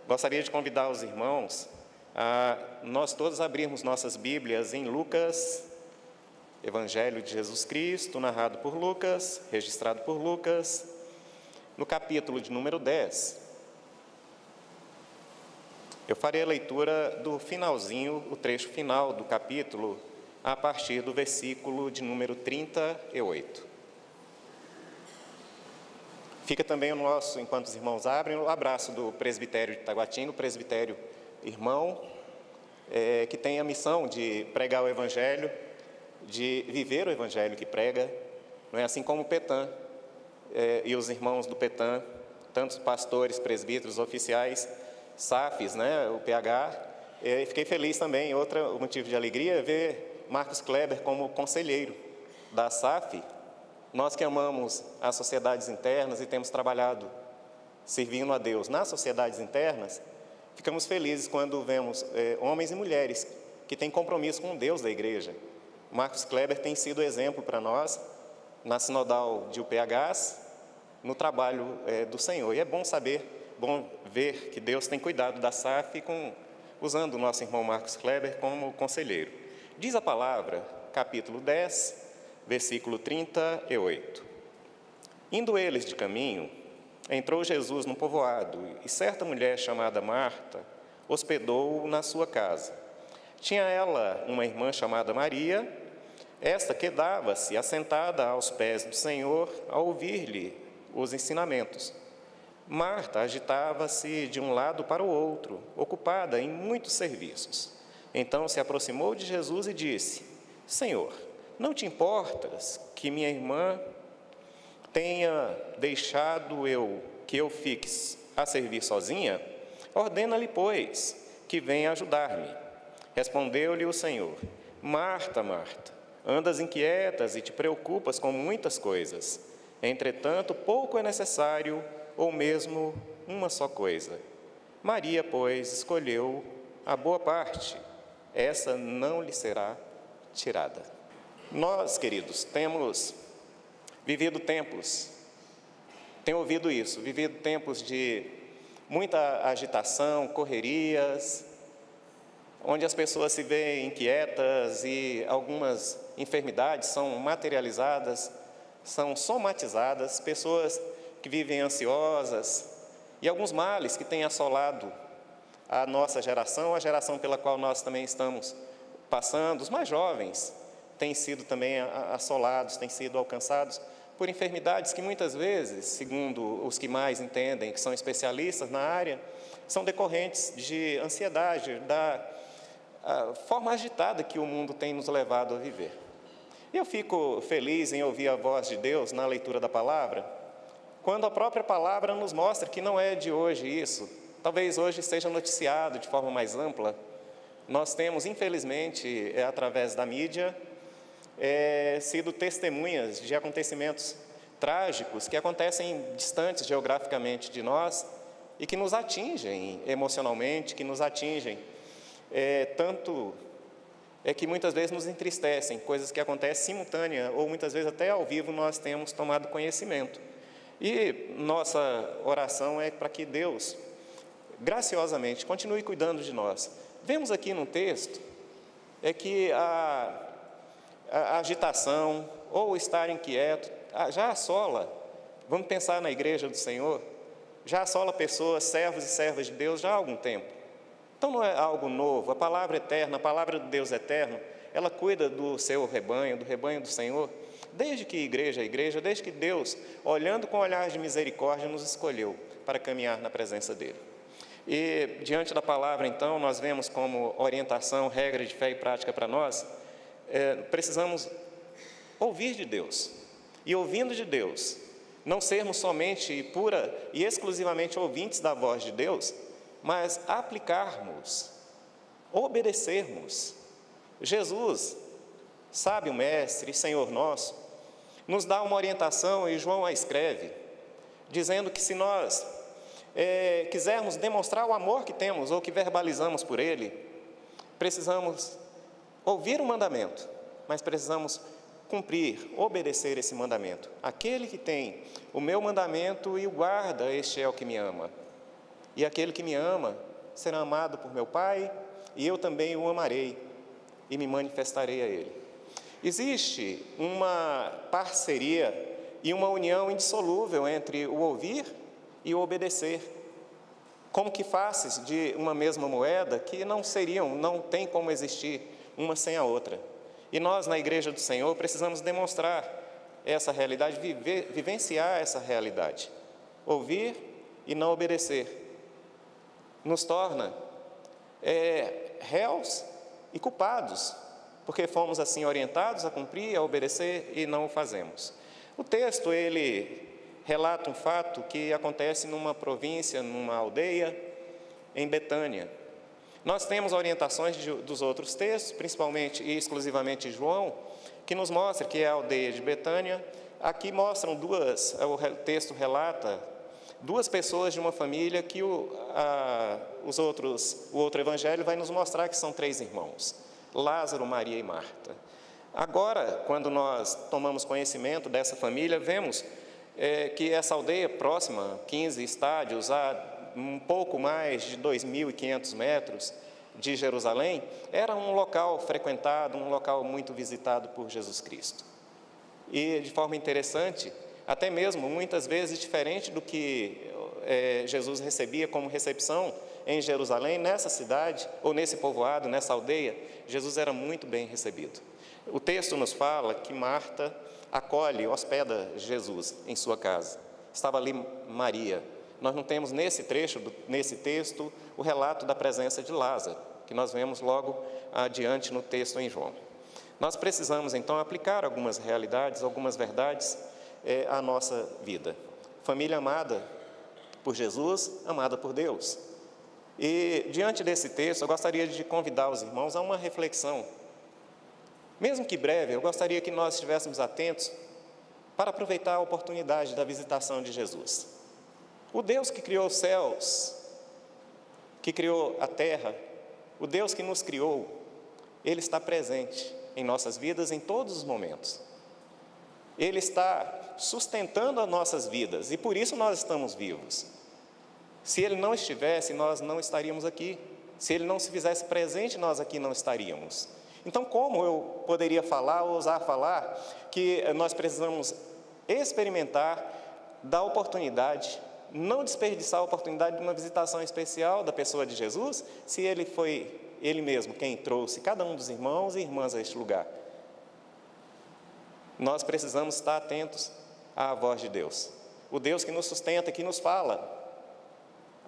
Gostaria de convidar os irmãos a nós todos abrirmos nossas Bíblias em Lucas, Evangelho de Jesus Cristo, narrado por Lucas, registrado por Lucas, no capítulo de número 10. Eu farei a leitura do finalzinho, o trecho final do capítulo, a partir do versículo de número 38. Fica também o nosso, enquanto os irmãos abrem, o abraço do presbitério de Taguatinga, o presbitério irmão, que tem a missão de pregar o Evangelho, de viver o Evangelho que prega, não é assim como o PETAM, e os irmãos do PETAM, tantos pastores, presbíteros, oficiais, SAFs, né, o PH, e fiquei feliz também, outro motivo de alegria, ver Marcos Kleber como conselheiro da SAF. Nós que amamos as sociedades internas e temos trabalhado servindo a Deus nas sociedades internas, ficamos felizes quando vemos homens e mulheres que têm compromisso com Deus da igreja. Marcos Kleber tem sido exemplo para nós, na sinodal de UPHs, no trabalho do Senhor. E é bom saber, bom ver que Deus tem cuidado da SAF usando o nosso irmão Marcos Kleber como conselheiro. Diz a palavra, capítulo 10, versículo 38. Indo eles de caminho, entrou Jesus num povoado, e certa mulher chamada Marta hospedou-o na sua casa. Tinha ela uma irmã chamada Maria, esta quedava-se assentada aos pés do Senhor, a ouvir-lhe os ensinamentos. Marta agitava-se de um lado para o outro, ocupada em muitos serviços. Então se aproximou de Jesus e disse: Senhor, não te importas que minha irmã tenha deixado que eu fique a servir sozinha? Ordena-lhe, pois, que venha ajudar-me. Respondeu-lhe o Senhor: Marta, Marta, andas inquietas e te preocupas com muitas coisas. Entretanto, pouco é necessário, ou mesmo uma só coisa. Maria, pois, escolheu a boa parte, essa não lhe será tirada. Nós, queridos, temos vivido tempos, tenho ouvido isso, vivido tempos de muita agitação, correrias, onde as pessoas se veem inquietas e algumas enfermidades são materializadas, são somatizadas, pessoas que vivem ansiosas e alguns males que têm assolado a nossa geração, a geração pela qual nós também estamos passando, os mais jovens, têm sido também assolados, têm sido alcançados por enfermidades que muitas vezes, segundo os que mais entendem, que são especialistas na área, são decorrentes de ansiedade, da forma agitada que o mundo tem nos levado a viver. E eu fico feliz em ouvir a voz de Deus na leitura da palavra, quando a própria palavra nos mostra que não é de hoje isso, talvez hoje seja noticiado de forma mais ampla. Nós temos, infelizmente, através da mídia, sido testemunhas de acontecimentos trágicos que acontecem distantes geograficamente de nós e que nos atingem emocionalmente, que nos atingem tanto que muitas vezes nos entristecem, coisas que acontecem simultânea ou muitas vezes até ao vivo nós temos tomado conhecimento. E nossa oração é para que Deus, graciosamente, continue cuidando de nós. Vemos aqui no texto que a agitação ou estar inquieto já assola, vamos pensar na igreja do Senhor, já assola pessoas, servos e servas de Deus já há algum tempo. Então não é algo novo, a palavra eterna, a palavra de Deus eterno, ela cuida do seu rebanho, do rebanho do Senhor, desde que igreja é igreja, desde que Deus, olhando com olhar de misericórdia, nos escolheu para caminhar na presença dEle. E diante da palavra, então, nós vemos como orientação, regra de fé e prática para nós, precisamos ouvir de Deus, e ouvindo de Deus, não sermos somente pura e exclusivamente ouvintes da voz de Deus, mas aplicarmos, obedecermos. Jesus, sábio mestre, Senhor nosso, nos dá uma orientação, e João a escreve, dizendo que se nós quisermos demonstrar o amor que temos ou que verbalizamos por Ele, precisamos ouvir o mandamento, mas precisamos cumprir, obedecer esse mandamento. Aquele que tem o meu mandamento e o guarda, este é o que me ama. e aquele que me ama será amado por meu Pai, e eu também o amarei e me manifestarei a ele. Existe uma parceria e uma união indissolúvel entre o ouvir e o obedecer, como que faces de uma mesma moeda que não tem como existir uma sem a outra. E nós, na Igreja do Senhor, precisamos demonstrar essa realidade, vivenciar essa realidade. Ouvir e não obedecer nos torna réus e culpados, porque fomos assim orientados a cumprir, a obedecer e não o fazemos. O texto, ele relata um fato que acontece numa província, numa aldeia, em Betânia. Nós temos orientações dos outros textos, principalmente e exclusivamente João, que nos mostra que é a aldeia de Betânia. Aqui mostram o texto relata duas pessoas de uma família que o outro evangelho vai nos mostrar que são 3 irmãos, Lázaro, Maria e Marta. Agora, quando nós tomamos conhecimento dessa família, vemos que essa aldeia próxima, 15 estádios, a um pouco mais de 2.500 metros de Jerusalém, era um local frequentado, um local muito visitado por Jesus Cristo. E, de forma interessante, até mesmo, muitas vezes, diferente do que Jesus recebia como recepção em Jerusalém, nessa cidade, ou nesse povoado, nessa aldeia, Jesus era muito bem recebido. O texto nos fala que Marta acolhe, hospeda Jesus em sua casa. Estava ali Maria. Nós não temos nesse texto, o relato da presença de Lázaro, que nós vemos logo adiante no texto em João. Nós precisamos, então, aplicar algumas realidades, algumas verdades à nossa vida. Família amada por Jesus, amada por Deus. E, diante desse texto, eu gostaria de convidar os irmãos a uma reflexão. Mesmo que breve, eu gostaria que nós estivéssemos atentos para aproveitar a oportunidade da visitação de Jesus. O Deus que criou os céus, que criou a terra, o Deus que nos criou, Ele está presente em nossas vidas em todos os momentos. Ele está sustentando as nossas vidas e por isso nós estamos vivos. Se Ele não estivesse, nós não estaríamos aqui. Se Ele não se fizesse presente, nós aqui não estaríamos. Então, como eu poderia falar, ou ousar falar, que nós precisamos experimentar da oportunidade, não desperdiçar a oportunidade de uma visitação especial da pessoa de Jesus, se Ele foi Ele mesmo quem trouxe cada um dos irmãos e irmãs a este lugar. Nós precisamos estar atentos à voz de Deus. O Deus que nos sustenta, que nos fala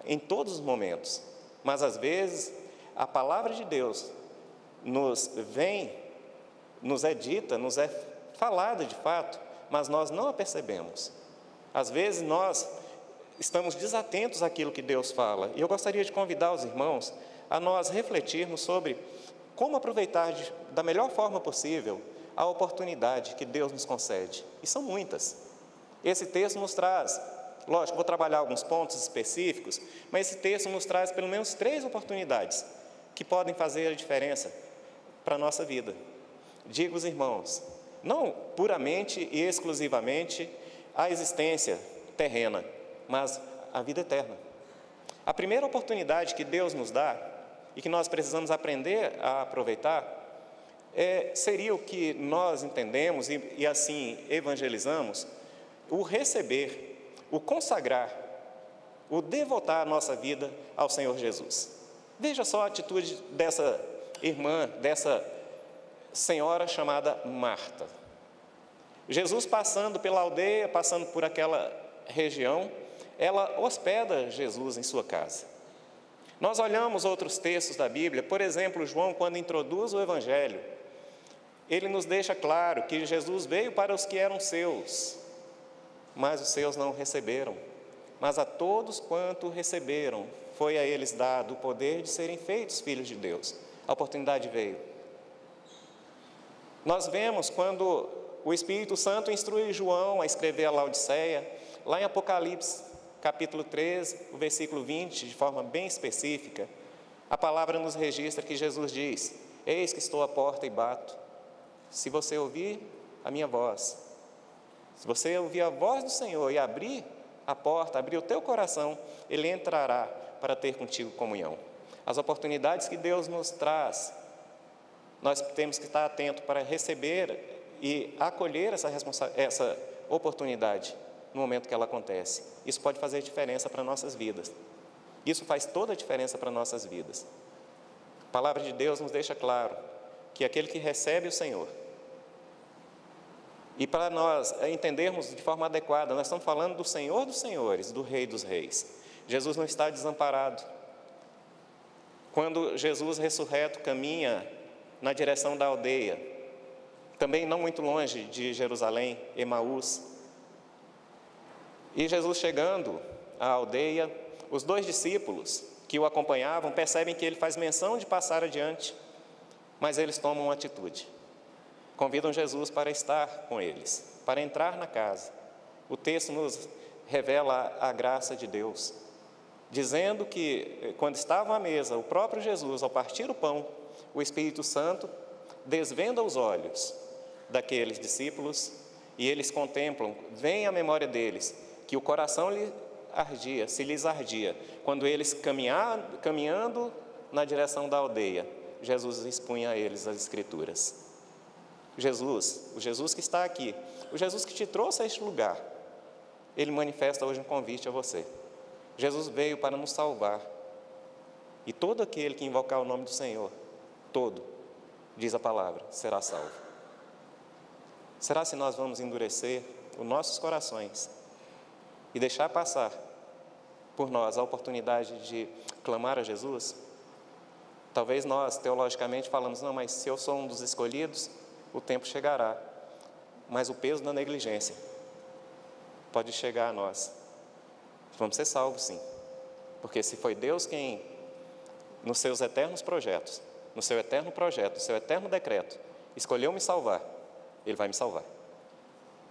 em todos os momentos. Mas, às vezes, a palavra de Deus nos é dita, nos é falada de fato, mas nós não a percebemos. Às vezes nós estamos desatentos àquilo que Deus fala. E eu gostaria de convidar os irmãos a nós refletirmos sobre como aproveitar da melhor forma possível a oportunidade que Deus nos concede. E são muitas. Esse texto nos traz, lógico, vou trabalhar alguns pontos específicos, mas esse texto nos traz pelo menos 3 oportunidades que podem fazer a diferença para a nossa vida. Digo aos irmãos, não puramente e exclusivamente a existência terrena, mas a vida eterna. A primeira oportunidade que Deus nos dá e que nós precisamos aprender a aproveitar seria o que nós entendemos e assim evangelizamos, o receber, o consagrar, o devotar a nossa vida ao Senhor Jesus. Veja só a atitude dessa irmã, dessa senhora chamada Marta. Jesus passando pela aldeia, passando por aquela região, ela hospeda Jesus em sua casa. Nós olhamos outros textos da Bíblia, por exemplo, João, quando introduz o Evangelho, ele nos deixa claro que Jesus veio para os que eram seus, mas os seus não o receberam. Mas a todos quanto receberam, foi a eles dado o poder de serem feitos filhos de Deus. A oportunidade veio. Nós vemos quando o Espírito Santo instrui João a escrever a Laodiceia, lá em Apocalipse, capítulo 13, o versículo 20, de forma bem específica, a palavra nos registra que Jesus diz: eis que estou à porta e bato. Se você ouvir a minha voz, se você ouvir a voz do Senhor e abrir a porta, abrir o teu coração, Ele entrará para ter contigo comunhão. As oportunidades que Deus nos traz, nós temos que estar atentos para receber e acolher essa oportunidade no momento que ela acontece. Isso pode fazer diferença para nossas vidas. Isso faz toda a diferença para nossas vidas. A palavra de Deus nos deixa claro que aquele que recebe o Senhor, e para nós entendermos de forma adequada, nós estamos falando do Senhor dos Senhores, do Rei dos Reis. Jesus não está desamparado. Quando Jesus ressurreto caminha na direção da aldeia, também não muito longe de Jerusalém, Emaús, e Jesus chegando à aldeia, os 2 discípulos que o acompanhavam percebem que ele faz menção de passar adiante, mas eles tomam uma atitude. Convidam Jesus para estar com eles, para entrar na casa. O texto nos revela a graça de Deus, dizendo que quando estavam à mesa, o próprio Jesus, ao partir o pão, o Espírito Santo desvenda os olhos daqueles discípulos e eles contemplam, vem à memória deles, que o coração se lhes ardia, quando eles caminhando na direção da aldeia, Jesus expunha a eles as Escrituras. Jesus, o Jesus que está aqui, o Jesus que te trouxe a este lugar, Ele manifesta hoje um convite a você. Jesus veio para nos salvar, e todo aquele que invocar o nome do Senhor, todo, diz a palavra, será salvo. Será se nós vamos endurecer os nossos corações e deixar passar por nós a oportunidade de clamar a Jesus? Talvez nós, teologicamente, falamos, não, mas se eu sou um dos escolhidos, o tempo chegará. Mas o peso da negligência pode chegar a nós. Vamos ser salvos, sim. Porque se foi Deus quem, nos seus eternos projetos, no seu eterno projeto, no seu eterno decreto, escolheu me salvar, Ele vai me salvar,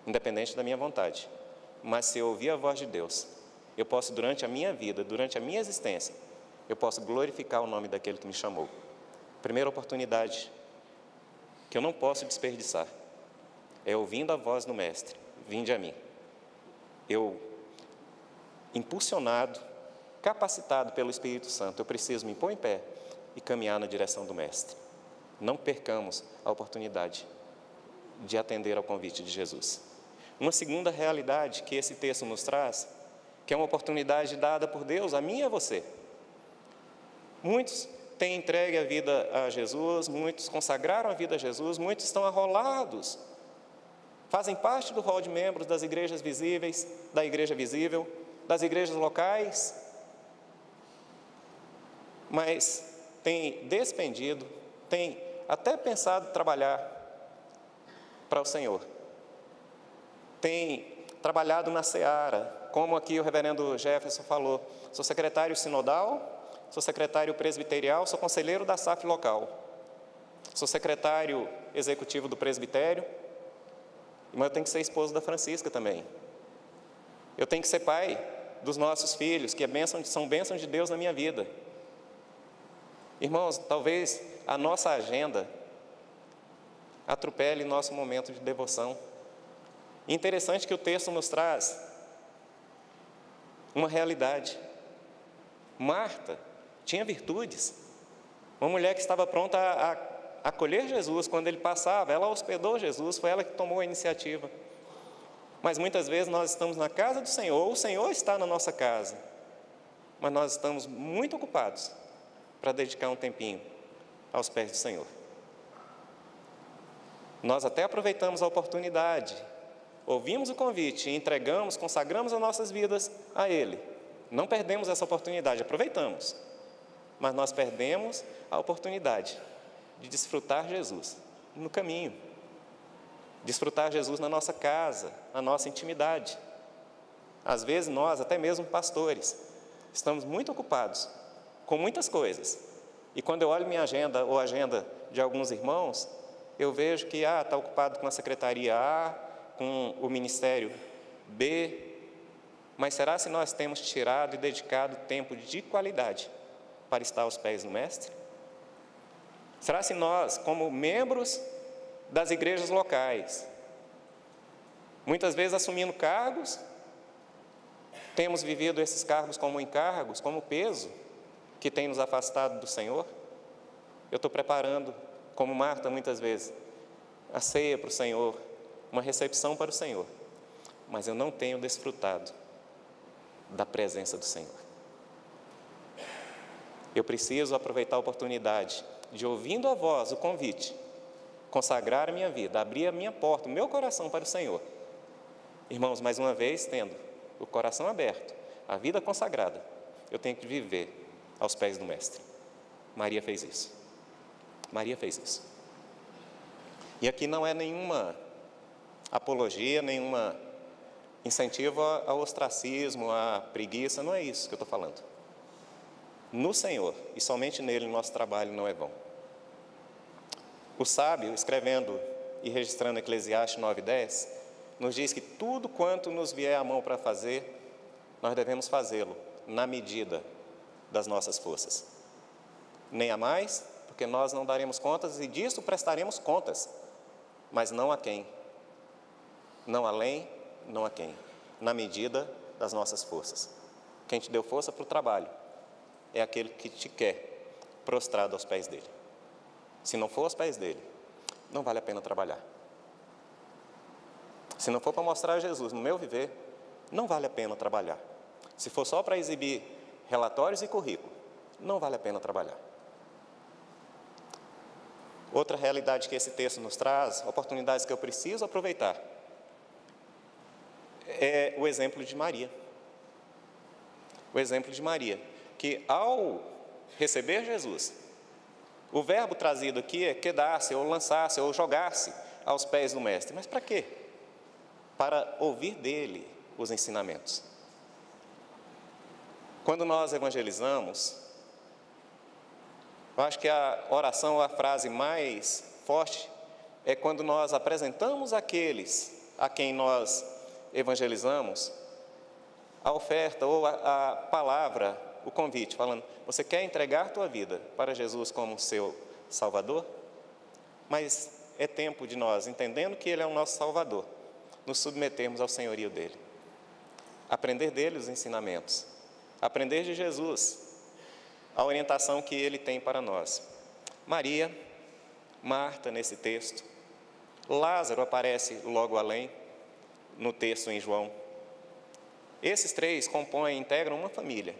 independente da minha vontade. Mas se eu ouvir a voz de Deus, eu posso, durante a minha vida, durante a minha existência, eu posso glorificar o nome daquele que me chamou. Primeira oportunidade que eu não posso desperdiçar é ouvindo a voz do Mestre, vinde a mim. Eu, impulsionado, capacitado pelo Espírito Santo, eu preciso me pôr em pé e caminhar na direção do Mestre. Não percamos a oportunidade de atender ao convite de Jesus. Uma segunda realidade que esse texto nos traz, que é uma oportunidade dada por Deus a mim e a você. Muitos têm entregue a vida a Jesus, muitos consagraram a vida a Jesus, muitos estão arrolados, fazem parte do rol de membros das igrejas visíveis, da igreja visível, das igrejas locais, mas têm despendido, têm até pensado em trabalhar para o Senhor, têm trabalhado na seara, como aqui o reverendo Jefferson falou, sou secretário sinodal, sou secretário presbiterial, sou conselheiro da SAF local, sou secretário executivo do presbitério, mas eu tenho que ser esposo da Francisca também. Eu tenho que ser pai dos nossos filhos, que são bênçãos de Deus na minha vida. Irmãos, talvez a nossa agenda atropele nosso momento de devoção. Interessante que o texto nos traz uma realidade. Marta tinha virtudes. Uma mulher que estava pronta a acolher Jesus quando ele passava, ela hospedou Jesus, foi ela que tomou a iniciativa. Mas muitas vezes nós estamos na casa do Senhor, ou o Senhor está na nossa casa, mas nós estamos muito ocupados para dedicar um tempinho aos pés do Senhor. Nós até aproveitamos a oportunidade, ouvimos o convite, entregamos, consagramos as nossas vidas a Ele. Não perdemos essa oportunidade, aproveitamos, mas nós perdemos a oportunidade de desfrutar Jesus no caminho, desfrutar Jesus na nossa casa, na nossa intimidade. Às vezes nós, até mesmo pastores, estamos muito ocupados com muitas coisas, e quando eu olho minha agenda ou a agenda de alguns irmãos, eu vejo que está ocupado com a secretaria A, com o ministério B, mas será se nós temos tirado e dedicado tempo de qualidade para estar aos pés do Mestre? Será se nós, como membros das igrejas locais, muitas vezes assumindo cargos, Temos vivido esses cargos como encargos, como peso que tem nos afastado do Senhor? Eu estou preparando, como Marta muitas vezes, a ceia para o Senhor, uma recepção para o Senhor, mas eu não tenho desfrutado da presença do Senhor. Eu preciso aproveitar a oportunidade de, ouvindo a voz, o convite, consagrar a minha vida, abrir a minha porta, o meu coração para o Senhor. Irmãos, mais uma vez, tendo o coração aberto, a vida consagrada, eu tenho que viver aos pés do Mestre. Maria fez isso. Maria fez isso. E aqui não é nenhuma apologia, nenhuma incentivo ao ostracismo, à preguiça, não é isso que eu estou falando. No Senhor, e somente nele, nosso trabalho não é vão. O sábio, escrevendo e registrando Eclesiastes 9:10, nos diz que tudo quanto nos vier à mão para fazer, nós devemos fazê-lo na medida das nossas forças. Nem a mais, porque nós não daremos contas e disso prestaremos contas, mas não a quem, não além, não a quem, na medida das nossas forças. Quem te deu força para o trabalho é aquele que te quer prostrado aos pés dele. Se não for aos pés dele, não vale a pena trabalhar. Se não for para mostrar Jesus no meu viver, não vale a pena trabalhar. Se for só para exibir relatórios e currículo, não vale a pena trabalhar. Outra realidade que esse texto nos traz, oportunidades que eu preciso aproveitar, é o exemplo de Maria. O exemplo de Maria, que ao receber Jesus, o verbo trazido aqui é quedar-se, ou lançar-se, ou jogar-se aos pés do Mestre. Mas para quê? Para ouvir dele os ensinamentos. Quando nós evangelizamos, eu acho que a oração, a frase mais forte, é quando nós apresentamos àqueles a quem nós evangelizamos a oferta ou a palavra, o convite, falando: você quer entregar tua vida para Jesus como seu Salvador? Mas é tempo de nós, entendendo que Ele é o nosso Salvador, nos submetermos ao senhorio dEle, aprender dEle os ensinamentos, aprender de Jesus a orientação que Ele tem para nós. Maria, Marta nesse texto, Lázaro aparece logo além, no texto em João. Esses três compõem, integram uma família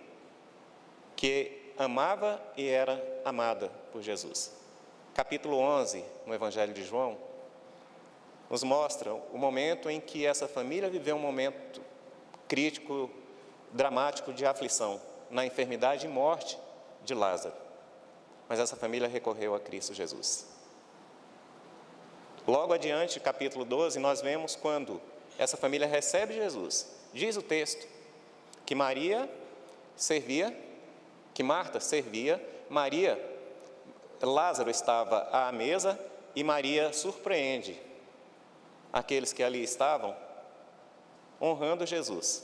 que amava e era amada por Jesus. Capítulo 11, no Evangelho de João, nos mostra o momento em que essa família viveu um momento crítico, dramático de aflição, na enfermidade e morte de Lázaro. Mas essa família recorreu a Cristo Jesus. Logo adiante, capítulo 12, nós vemos quando essa família recebe Jesus. Diz o texto que Marta servia, Lázaro estava à mesa e Maria surpreende aqueles que ali estavam honrando Jesus,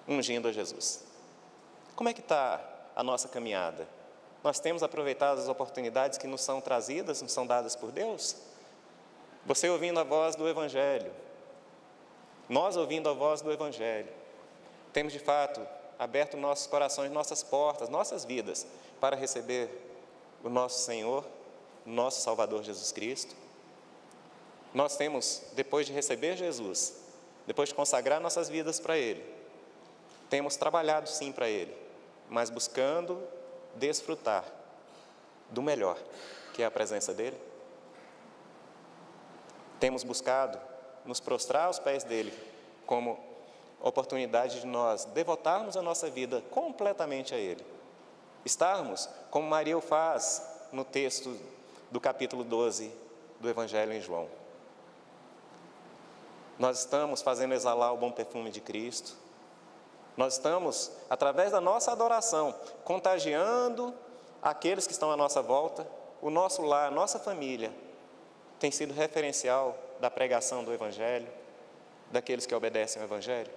ungindo a Jesus. Como é que está a nossa caminhada? Nós temos aproveitado as oportunidades que nos são trazidas, nos são dadas por Deus? Você ouvindo a voz do Evangelho, nós ouvindo a voz do Evangelho, temos de fato aberto nossos corações, nossas portas, nossas vidas para receber o nosso Senhor, o nosso Salvador Jesus Cristo? Nós temos, depois de receber Jesus, depois de consagrar nossas vidas para Ele, temos trabalhado sim para Ele, mas buscando desfrutar do melhor, que é a presença dEle? Temos buscado nos prostrar aos pés dEle como oportunidade de nós devotarmos a nossa vida completamente a Ele. Estarmos, como Maria o faz no texto do capítulo 12 do Evangelho em João. Nós estamos fazendo exalar o bom perfume de Cristo. Nós estamos, através da nossa adoração, contagiando aqueles que estão à nossa volta. O nosso lar, a nossa família, tem sido referencial da pregação do Evangelho, daqueles que obedecem ao Evangelho.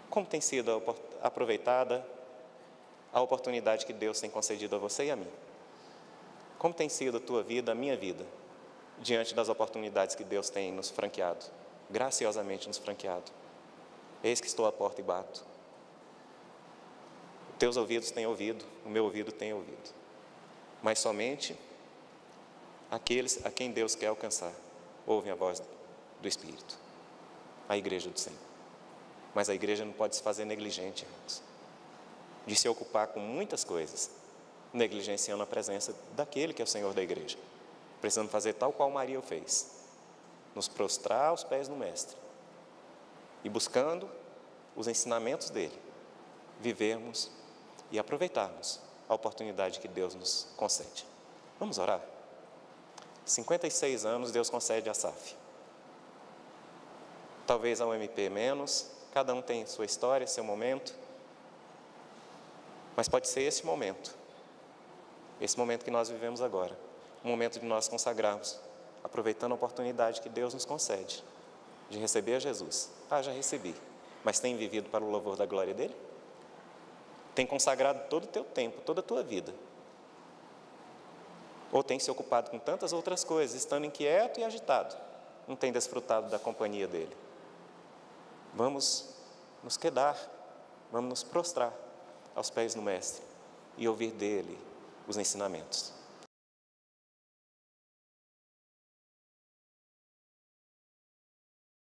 Como tem sido aproveitada a oportunidade que Deus tem concedido a você e a mim? Como tem sido a tua vida, a minha vida, diante das oportunidades que Deus tem nos franqueado, graciosamente nos franqueado? Eis que estou à porta e bato. Os teus ouvidos têm ouvido, o meu ouvido tem ouvido. Mas somente aqueles a quem Deus quer alcançar ouvem a voz do Espírito, a igreja do Senhor. Mas a igreja não pode se fazer negligente, irmãos, de se ocupar com muitas coisas, negligenciando a presença daquele que é o Senhor da igreja. Precisamos fazer tal qual Maria o fez, nos prostrar aos pés do Mestre e, buscando os ensinamentos dele, vivermos e aproveitarmos a oportunidade que Deus nos concede. Vamos orar? 56 anos Deus concede a SAF. Talvez ao MP menos, cada um tem sua história, seu momento, mas pode ser esse momento que nós vivemos agora, um momento de nós consagrarmos, aproveitando a oportunidade que Deus nos concede de receber a Jesus. Já recebi, mas tem vivido para o louvor da glória dele? Tem consagrado todo o teu tempo, toda a tua vida? Ou tem se ocupado com tantas outras coisas, estando inquieto e agitado, não tem desfrutado da companhia dele? Vamos nos quedar, vamos nos prostrar aos pés do Mestre e ouvir dele os ensinamentos.